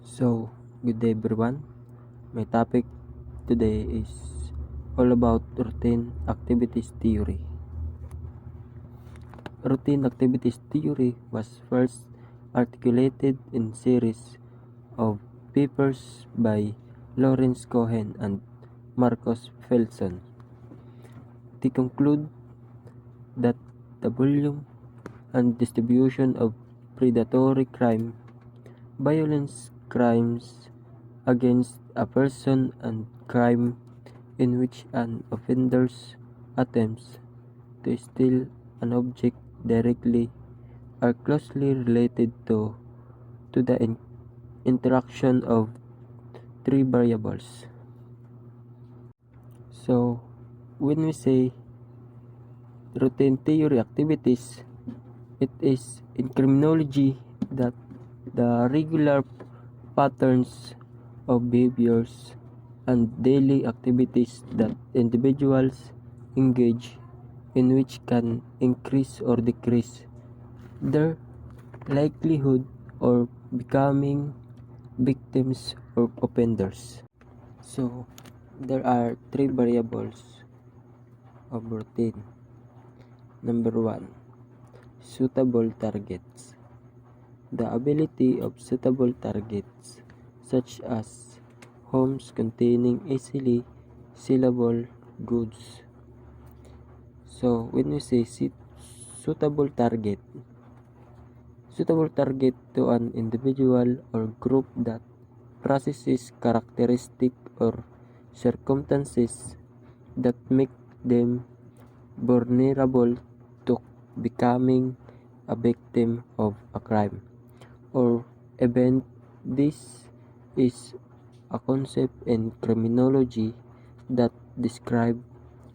So, good day everyone. My topic today is all about routine activities theory. Routine activities theory was first articulated in series of papers by Lawrence Cohen and Marcus Felson. They conclude that the volume and distribution of predatory crime, violence crimes against a person, and crime in which an offender attempts to steal an object directly are closely related to the interaction of three variables. So, when we say routine theory activities, it is in criminology that the regular patterns of behaviors and daily activities that individuals engage in which can increase or decrease their likelihood of becoming victims or offenders. So, there are three variables of routine. Number 1, suitable targets. The ability of suitable targets, such as homes containing easily sellable goods. So, when we say suitable target to an individual or group that possesses characteristic or circumstances that make them vulnerable to becoming a victim of a crime or event. This is a concept in criminology that describe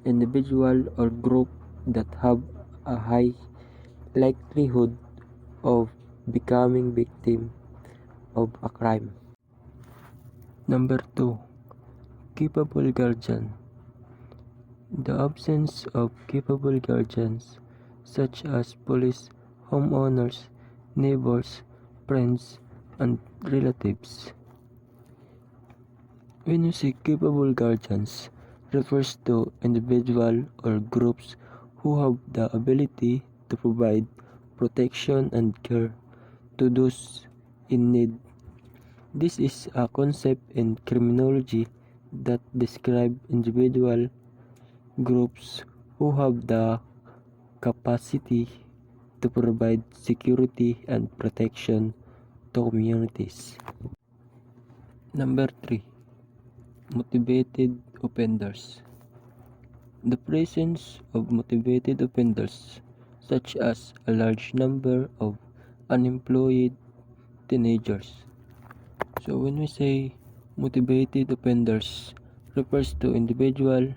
individual or group that have a high likelihood of becoming victim of a crime. Number 2, capable guardian. The absence of capable guardians, such as police, homeowners, neighbors, friends, and relatives. When you say capable guardians, refers to individual or groups who have the ability to provide protection and care to those in need. This is a concept in criminology that describes individual groups who have the capacity to provide security and protection to communities. Number 3, motivated offenders. The presence of motivated offenders, such as a large number of unemployed teenagers. So when we say motivated offenders, refers to individuals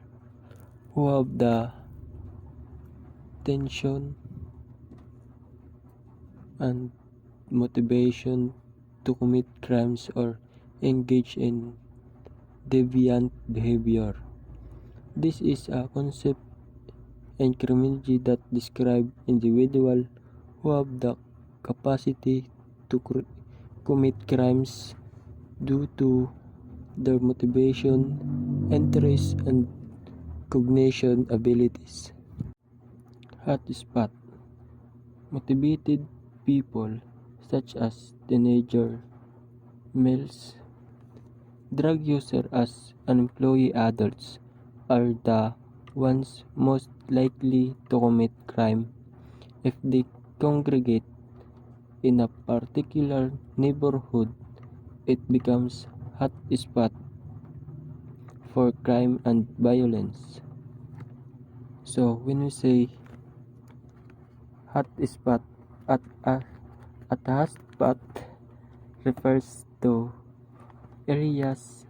who have the tension and motivation to commit crimes or engage in deviant behavior. This is a concept in criminology that describes individuals who have the capacity to commit crimes due to their motivation, interest, and cognition abilities. Hotspot. Motivated people such as teenager males, drug users, as unemployed adults are the ones most likely to commit crime if they congregate in a particular neighborhood. It becomes hot spot for crime and violence. So when we say hot spot, at a hot spot refers to areas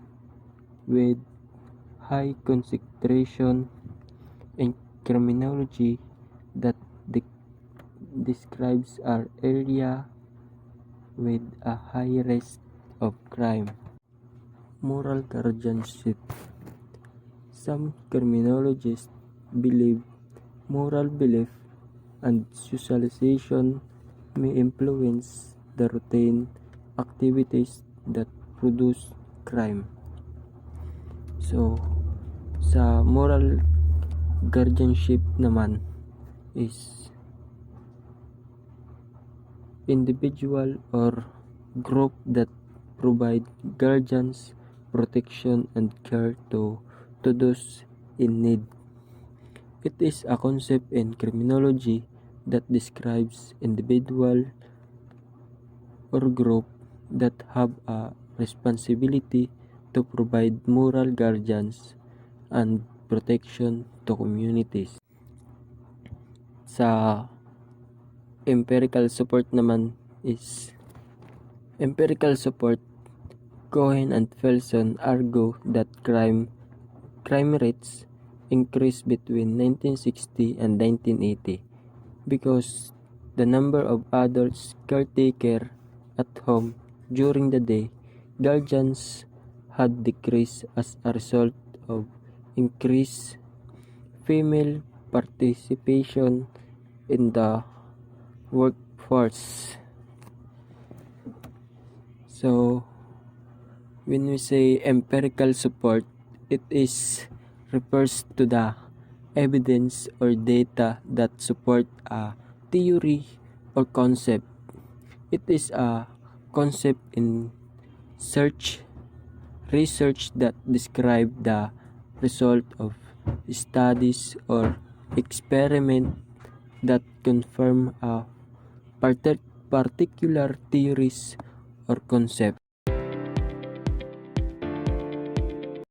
with high concentration in criminology that describes an area with a high risk of crime. Moral guardianship. Some criminologists believe moral belief and socialization may influence the routine activities that produce crime. So, sa moral guardianship naman is individual or group that provide guardians, protection, and care to those in need. It is a concept in criminology that describes individual or group that have a responsibility to provide moral guardians and protection to communities. Sa empirical support naman is empirical support. Cohen and Felson argue that crime rates increased between 1960 and 1980 because the number of adults caretaker at home during the day guardians had decreased as a result of increased female participation in the workforce. So, when we say empirical support, it refers to the evidence or data that support a theory or concept. It is a concept in research that describe the result of studies or experiment that confirm a particular theories or concept.